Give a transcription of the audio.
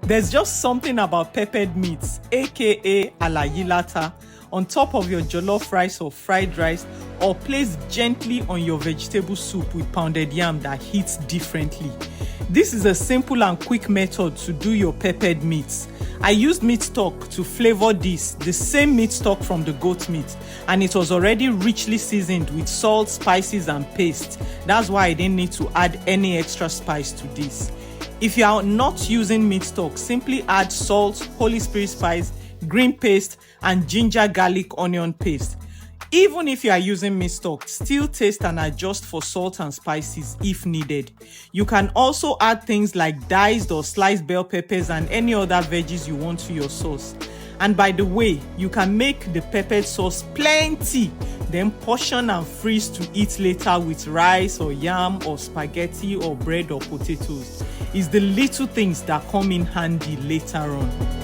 There's just something about peppered meats, aka a la Yilata, on top of your jollof rice or fried rice, or placed gently on your vegetable soup with pounded yam that hits differently. This is a simple and quick method to do your peppered meats. I used meat stock to flavor this, the same meat stock from the goat meat, and it was already richly seasoned with salt, spices, and paste. That's why I didn't need to add any extra spice to this. If you are not using meat stock, simply add salt, Holy Spirit spice, green paste, and ginger garlic onion paste. Even if you are using meat stock, still taste and adjust for salt and spices if needed. You can also add things like diced or sliced bell peppers and any other veggies you want to your sauce. And by the way, you can make the peppered sauce plenty, then portion and freeze to eat later with rice or yam or spaghetti or bread or potatoes. It's the little things that come in handy later on.